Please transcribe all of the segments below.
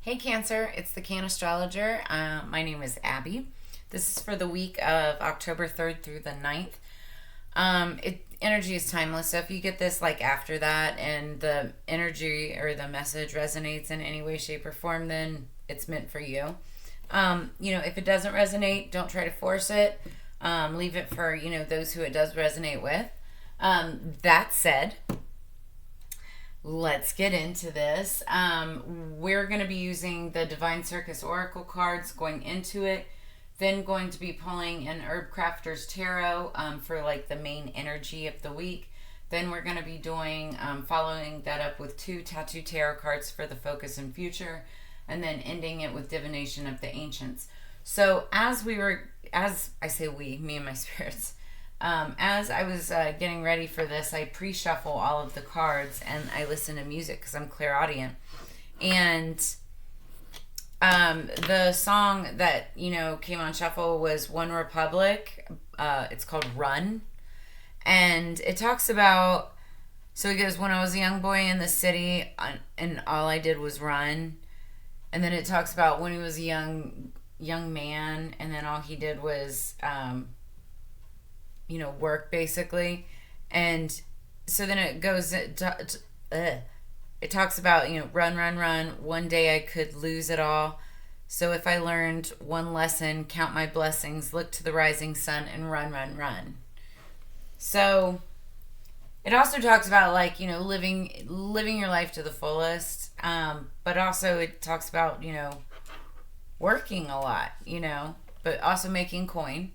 Hey Cancer, it's the Cannastrologer. My name is Abby. This is for the week of October 3rd through the 9th. Energy is timeless, so if you get this like after that and the energy or the message resonates in any way, shape, or form, then it's meant for you. If it doesn't resonate, don't try to force it. Leave it for, those who it does resonate with. That said, let's get into this. We're going to be using the Divine Circus Oracle cards going into it. Then going to be pulling an Herbcrafters Tarot for like the main energy of the week. Then we're going to be doing, following that up with 2 Tattoo Tarot cards for the focus and future. And then ending it with Divination of the Ancients. So as I say we, me and my spirits, as I was getting ready for this, I pre-shuffle all of the cards and I listen to music because I'm clairaudient. And the song that, came on shuffle was One Republic. It's called Run. And it talks about, so it goes, when I was a young boy in the city and all I did was run. And then it talks about when he was a young man and then all he did was work basically. And so then it goes, it talks about, run. One day I could lose it all. So if I learned one lesson, count my blessings, look to the rising sun and run. So it also talks about like, living your life to the fullest. But also it talks about, working a lot, but also making coin.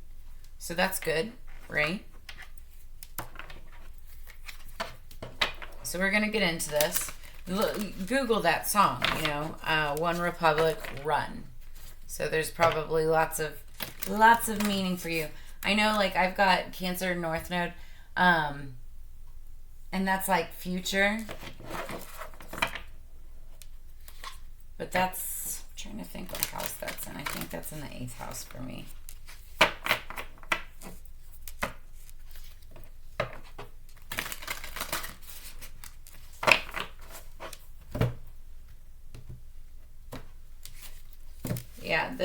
So that's good. Right? So we're gonna get into this. Google that song, One Republic, Run. So there's probably lots of meaning for you. I know, like I've got Cancer North Node, and that's like future. But that's, I'm trying to think what house that's in. I think that's in the 8th house for me. Yeah,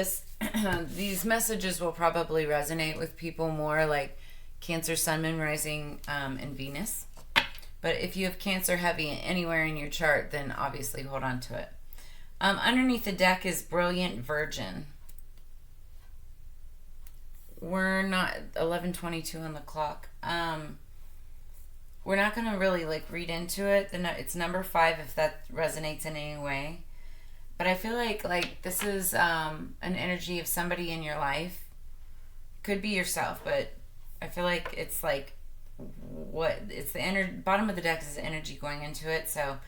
these messages will probably resonate with people more, like Cancer, Sun, Moon, Rising, and Venus. But if you have Cancer heavy anywhere in your chart, then obviously hold on to it. Underneath the deck is Brilliant Virgin. We're not 11:22 on the clock. We're not gonna really like read into it. It's number 5 if that resonates in any way. But I feel like this is an energy of somebody in your life. Could be yourself, but I feel like it's like it's the bottom of the deck is the energy going into it. So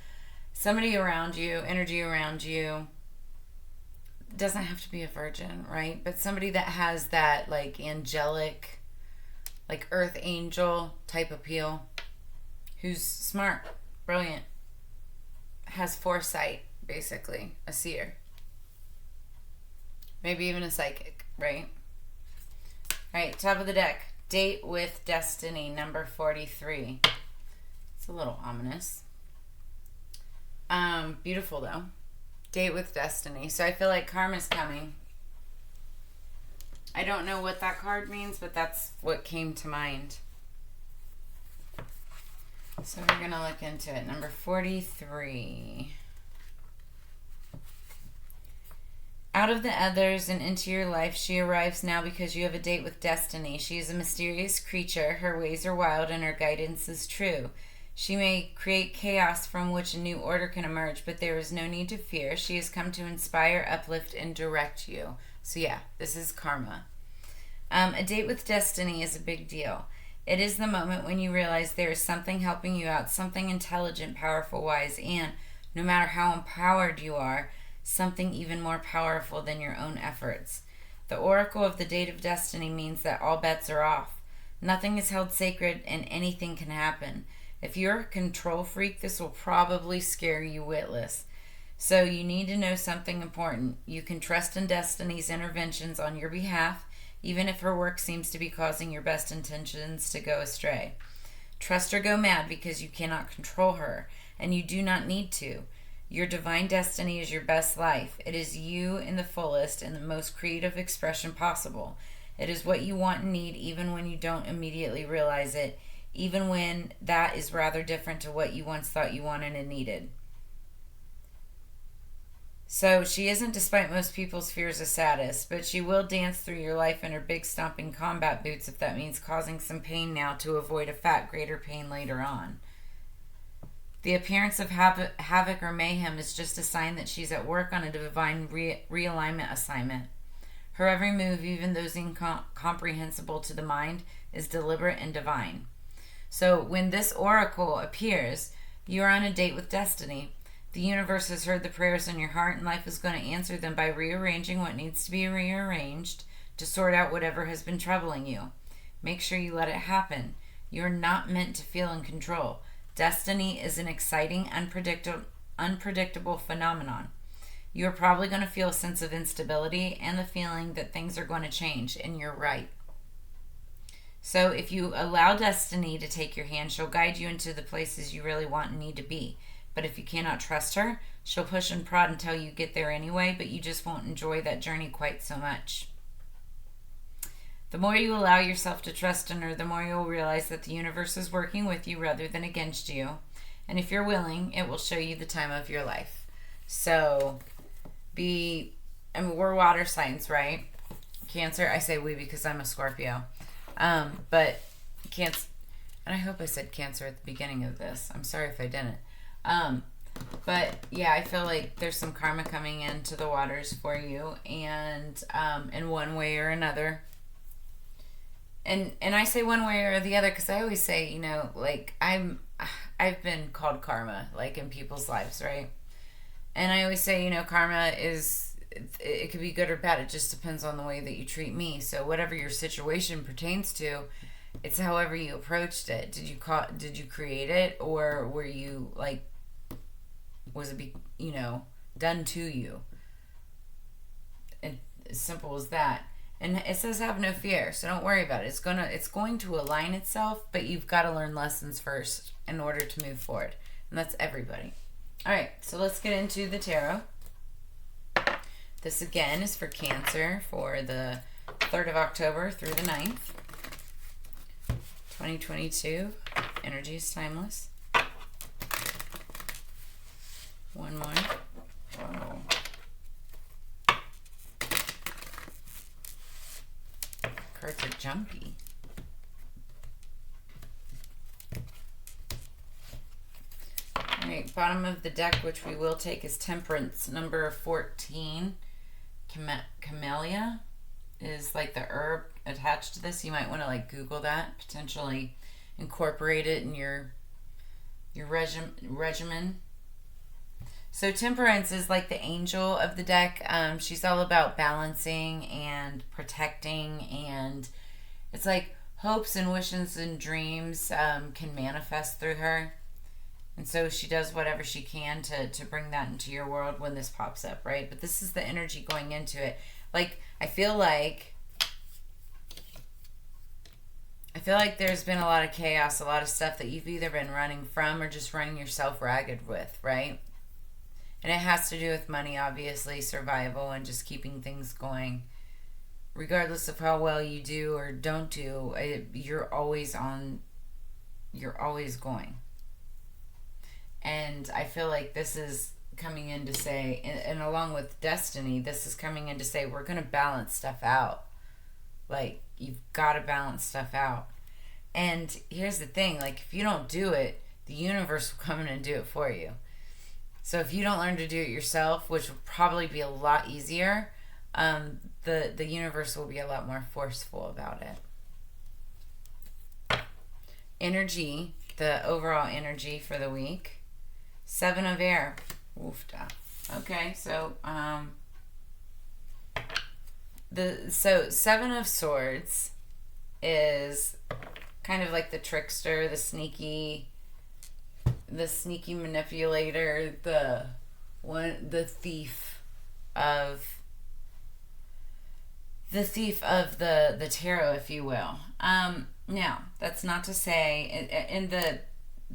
somebody around you, energy around you, doesn't have to be a virgin, right? But somebody that has that like angelic, like earth angel type appeal, who's smart, brilliant, has foresight. Basically, a seer. Maybe even a psychic, right? Alright, top of the deck. Date with Destiny, number 43. It's a little ominous. Beautiful though. Date with Destiny. So I feel like karma's coming. I don't know what that card means, but that's what came to mind. So we're going to look into it. Number 43. Out of the others and into your life, she arrives now because you have a date with Destiny. She is a mysterious creature. Her ways are wild and her guidance is true. She may create chaos from which a new order can emerge, but there is no need to fear. She has come to inspire, uplift, and direct you. So yeah, this is karma. A date with Destiny is a big deal. It is the moment when you realize there is something helping you out, something intelligent, powerful, wise, and no matter how empowered you are, something even more powerful than your own efforts. The oracle of the date of destiny means that all bets are off. Nothing is held sacred and anything can happen. If you're a control freak, this will probably scare you witless. So you need to know something important. You can trust in Destiny's interventions on your behalf, even if her work seems to be causing your best intentions to go astray. Trust or go mad because you cannot control her, and you do not need to. Your divine destiny is your best life. It is you in the fullest and the most creative expression possible. It is what you want and need even when you don't immediately realize it, even when that is rather different to what you once thought you wanted and needed. So she isn't, despite most people's fears, a sadist, but she will dance through your life in her big stomping combat boots if that means causing some pain now to avoid a fat greater pain later on. The appearance of havoc or mayhem is just a sign that she's at work on a divine realignment assignment. Her every move, even those incomprehensible to the mind, is deliberate and divine. So when this oracle appears, you are on a date with destiny. The universe has heard the prayers in your heart, and life is going to answer them by rearranging what needs to be rearranged to sort out whatever has been troubling you. Make sure you let it happen. You're not meant to feel in control. Destiny is an exciting, unpredictable phenomenon. You're probably going to feel a sense of instability and the feeling that things are going to change, and you're right. So if you allow destiny to take your hand, she'll guide you into the places you really want and need to be. But if you cannot trust her, she'll push and prod until you get there anyway, but you just won't enjoy that journey quite so much. The more you allow yourself to trust in her, the more you'll realize that the universe is working with you rather than against you. And if you're willing, it will show you the time of your life. So, we're water signs, right? Cancer, I say we because I'm a Scorpio. But Cancer, and I hope I said Cancer at the beginning of this. I'm sorry if I didn't. But yeah, I feel like there's some karma coming into the waters for you, and in one way or another. And I say one way or the other because I always say, like I've been called karma, like in people's lives, right? And I always say, karma is, it could be good or bad. It just depends on the way that you treat me. So whatever your situation pertains to, it's however you approached it. Did you create it, or were you like, was it done to you? And as simple as that. And it says have no fear, so don't worry about it. It's going to align itself, but you've got to learn lessons first in order to move forward. And that's everybody. All right, so let's get into the tarot. This again is for Cancer for the 3rd of October through the 9th. 2022. Energy is timeless. One more. Whoa. Cards are jumpy. Alright, bottom of the deck, which we will take, is Temperance, number 14. Camellia is like the herb attached to this. You might want to like Google that, potentially incorporate it in your regimen. So Temperance is like the angel of the deck. She's all about balancing and protecting, and it's like hopes and wishes and dreams can manifest through her. And so she does whatever she can to bring that into your world when this pops up, right? But this is the energy going into it. Like, I feel like there's been a lot of chaos, a lot of stuff that you've either been running from or just running yourself ragged with, right? And it has to do with money, obviously, survival, and just keeping things going. Regardless of how well you do or don't do, you're always going. And I feel like this is coming in to say, and along with destiny, this is coming in to say, we're going to balance stuff out. Like, you've got to balance stuff out. And here's the thing, like, if you don't do it, the universe will come in and do it for you. So if you don't learn to do it yourself, which will probably be a lot easier, the universe will be a lot more forceful about it. Energy, the overall energy for the week. 7 of Air. Woofda. Okay, so so 7 of Swords is kind of like the trickster, the sneaky manipulator, the thief of the tarot, if you will. Now, that's not to say, in the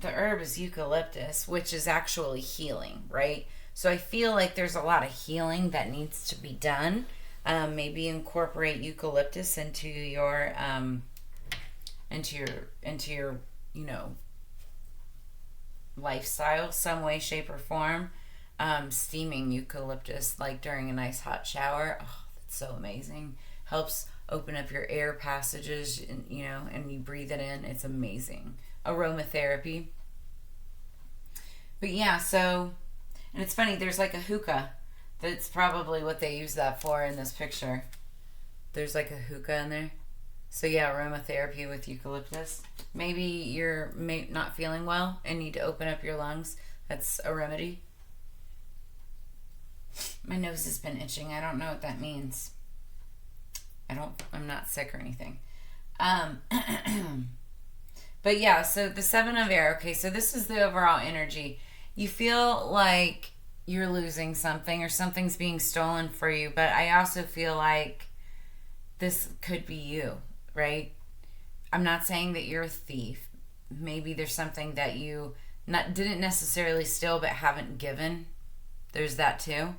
herb is eucalyptus, which is actually healing, right? So I feel like there's a lot of healing that needs to be done. Maybe incorporate eucalyptus into your you know, lifestyle, some way, shape, or form. Steaming eucalyptus, like during a nice hot shower, oh, that's so amazing. Helps open up your air passages, and you know, and you breathe it in. It's amazing. Aromatherapy. But yeah, so, and it's funny. There's like a hookah. That's probably what they use that for in this picture. There's like a hookah in there. So yeah, aromatherapy with eucalyptus. Maybe you're not feeling well and need to open up your lungs. That's a remedy. My nose has been itching. I don't know what that means. I'm not sick or anything. But yeah, so the Seven of Air. Okay, so this is the overall energy. You feel like you're losing something or something's being stolen for you, but I also feel like this could be you, right? I'm not saying that you're a thief. Maybe there's something that you didn't necessarily steal but haven't given. There's that too.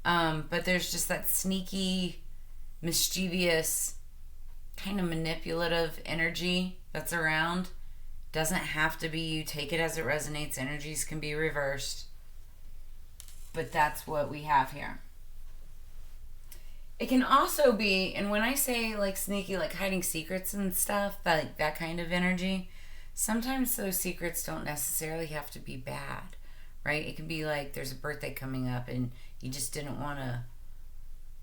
But there's just that sneaky, mischievous, kind of manipulative energy that's around. Doesn't have to be you. Take it as it resonates. Energies can be reversed. But that's what we have here. It can also be, and when I say like sneaky, like hiding secrets and stuff, that kind of energy, sometimes those secrets don't necessarily have to be bad, right? It can be like there's a birthday coming up and you just didn't want to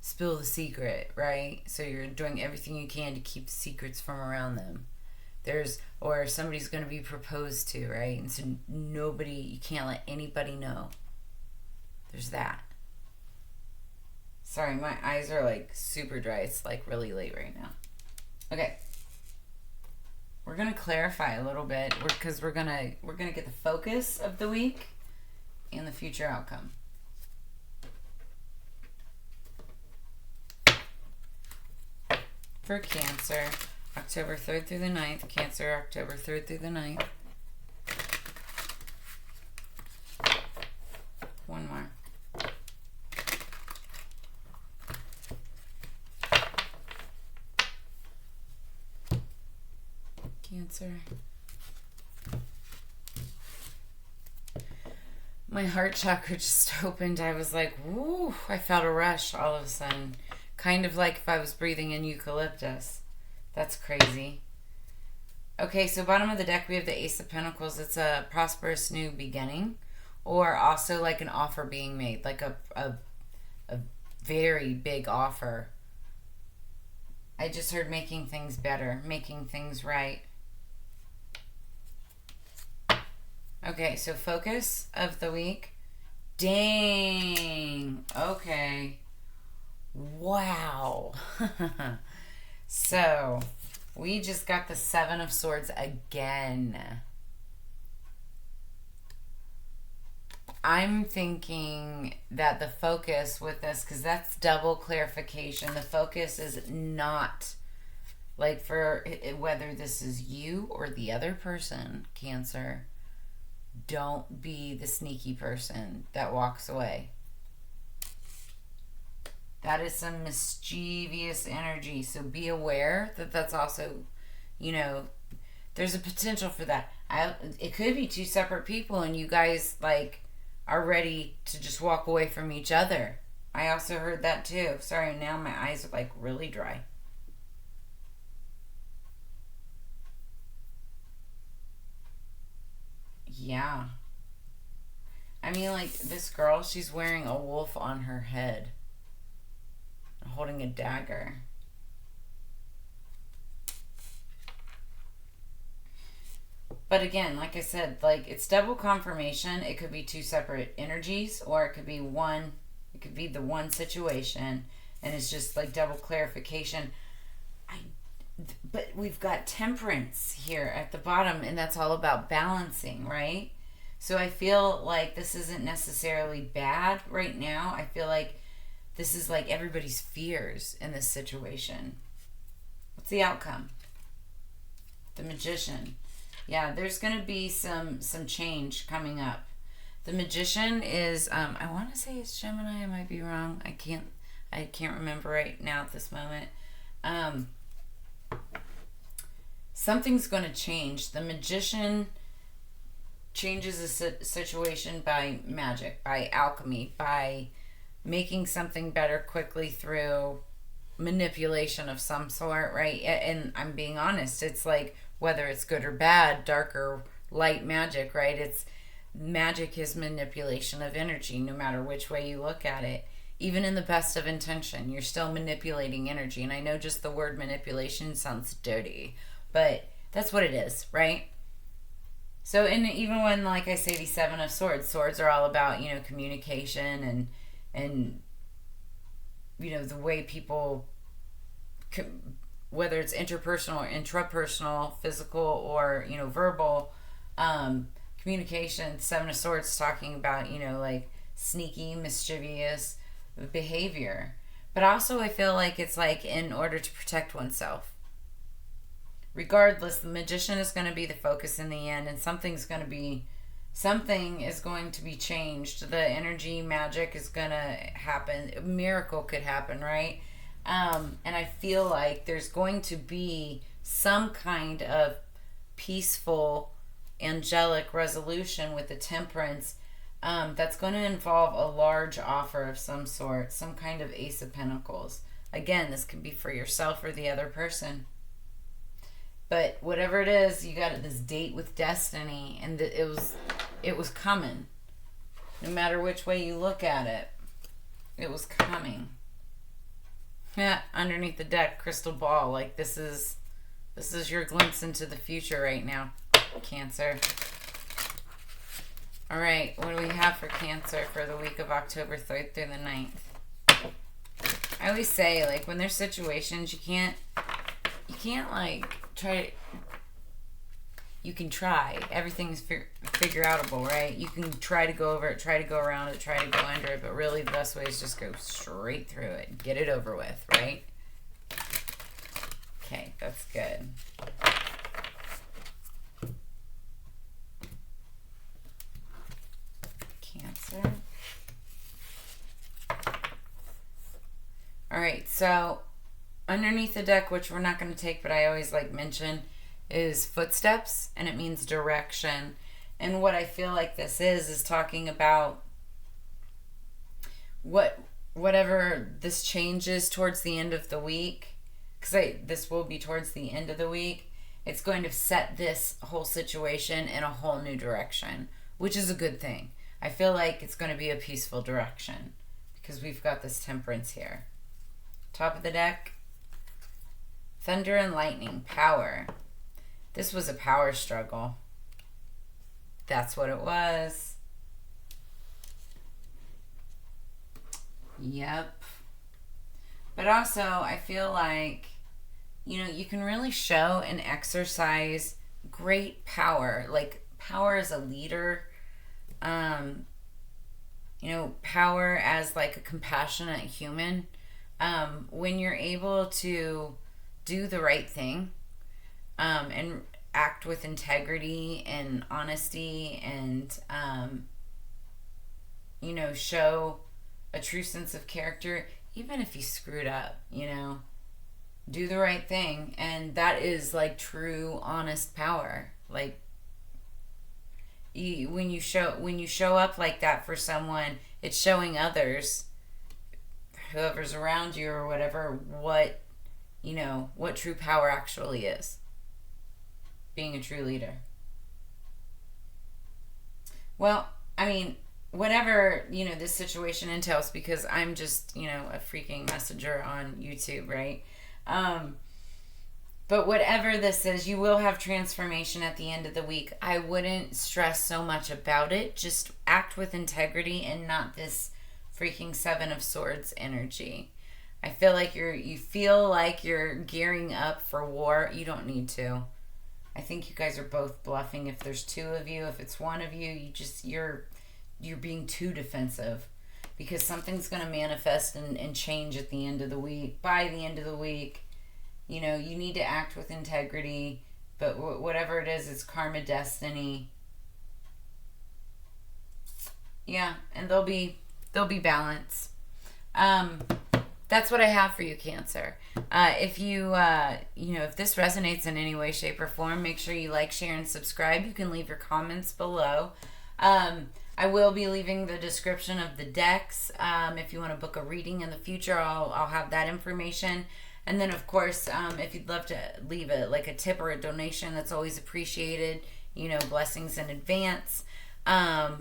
spill the secret, right? So you're doing everything you can to keep secrets from around them. Or somebody's going to be proposed to, right? And so you can't let anybody know. There's that. Sorry, my eyes are like super dry. It's like really late right now. Okay. We're going to clarify a little bit because we're going to get the focus of the week and the future outcome. For Cancer, October 3rd through the 9th. Cancer, October 3rd through the 9th. One more. Cancer. My heart chakra just opened. I was like, woo, I felt a rush all of a sudden. Kind of like if I was breathing in eucalyptus. That's crazy. Okay, so bottom of the deck we have the Ace of Pentacles. It's a prosperous new beginning. Or also like an offer being made. Like a very big offer. I just heard making things better. Making things right. Okay, so focus of the week. Dang. Okay. Wow. So, we just got the Seven of Swords again. I'm thinking that the focus with this, because that's double clarification, the focus is not like for whether this is you or the other person, Cancer. Don't be the sneaky person that walks away. That is some mischievous energy. So be aware that that's also, you know, there's a potential for that. It could be two separate people and you guys like are ready to just walk away from each other. I also heard that too. Sorry, now my eyes are like really dry. Yeah. I mean, like, this girl, she's wearing a wolf on her head. Holding a dagger. But again, like I said, like, it's double confirmation. It could be two separate energies, or it could be one. It could be the one situation, and it's just, like, double clarification. But we've got Temperance here at the bottom, and that's all about balancing, right? So I feel like this isn't necessarily bad right now. I feel like this is like everybody's fears in this situation. What's the outcome? The Magician. Yeah, there's going to be some change coming up. The Magician is, I want to say it's Gemini. I might be wrong. I can't remember right now at this moment. Something's going to change. The Magician changes a situation by magic, by alchemy, by making something better quickly through manipulation of some sort, right? And I'm being honest, it's like whether it's good or bad, dark or light magic, right? It's magic is manipulation of energy, no matter which way you look at it. Even in the best of intention, you're still manipulating energy. And I know just the word manipulation sounds dirty, but that's what it is, right? So, and even when, like I say, the Seven of Swords, swords are all about, communication and the way people, whether it's interpersonal or intrapersonal, physical or, verbal, communication. Seven of Swords talking about, like sneaky, mischievous behavior. But also I feel like it's like in order to protect oneself. Regardless, the Magician is going to be the focus in the end, and something is going to be changed. The energy magic is going to happen. A miracle could happen, right? And I feel like there's going to be some kind of peaceful, angelic resolution with the Temperance that's going to involve a large offer of some sort, some kind of Ace of Pentacles. Again, this could be for yourself or the other person. But whatever it is, you got this date with destiny, and it was coming. No matter which way you look at it, it was coming. Yeah, underneath the deck, crystal ball. Like this is your glimpse into the future right now, Cancer. All right, what do we have for Cancer for the week of October 3rd through the 9th? I always say, like, when there's situations, you can't like try. You can try. Everything's figure outable, right? You can try to go over it, try to go around it, try to go under it, but really the best way is just go straight through it. Get it over with, right? Okay, that's good. Cancer. All right, so underneath the deck, which we're not going to take, but I always like mention, is footsteps, and it means direction. And what I feel like this is talking about whatever this changes towards the end of the week, because this will be towards the end of the week. It's going to set this whole situation in a whole new direction, which is a good thing. I feel like it's going to be a peaceful direction because we've got this Temperance here. Top of the deck, thunder and lightning, power. This was a power struggle. That's what it was. Yep. But also, I feel like, you can really show and exercise great power. Like, power as a leader. Power as, like, a compassionate human. When you're able to do the right thing, and act with integrity and honesty and, show a true sense of character, even if you screwed up, do the right thing. And that is like true, honest power. Like, when you show up like that for someone, it's showing others, whoever's around you or whatever, what true power actually is. Being a true leader. Well, I mean, whatever, this situation entails, because I'm just, a freaking messenger on YouTube, right? But whatever this is, you will have transformation at the end of the week. I wouldn't stress so much about it. Just act with integrity and not this freaking Seven of Swords energy. I feel like you feel like you're gearing up for war. You don't need to. I think you guys are both bluffing. If there's two of you, if it's one of you, you're being too defensive, because something's going to manifest and change at the end of the week. By the end of the week, you need to act with integrity, but whatever it is, it's karma, destiny. Yeah, and there'll be balance. That's what I have for you, Cancer. If if this resonates in any way, shape, or form, make sure you like, share, and subscribe. You can leave your comments below. I will be leaving the description of the decks. If you want to book a reading in the future, I'll have that information. And then, of course, if you'd love to leave a tip or a donation, that's always appreciated. Blessings in advance.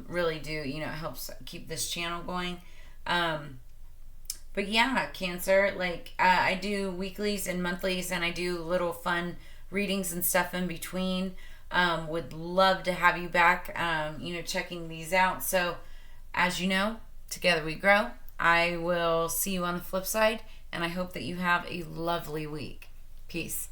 Really do. It helps keep this channel going. But yeah, Cancer, I do weeklies and monthlies, and I do little fun readings and stuff in between. Would love to have you back, checking these out. So, as you know, together we grow. I will see you on the flip side, and I hope that you have a lovely week. Peace.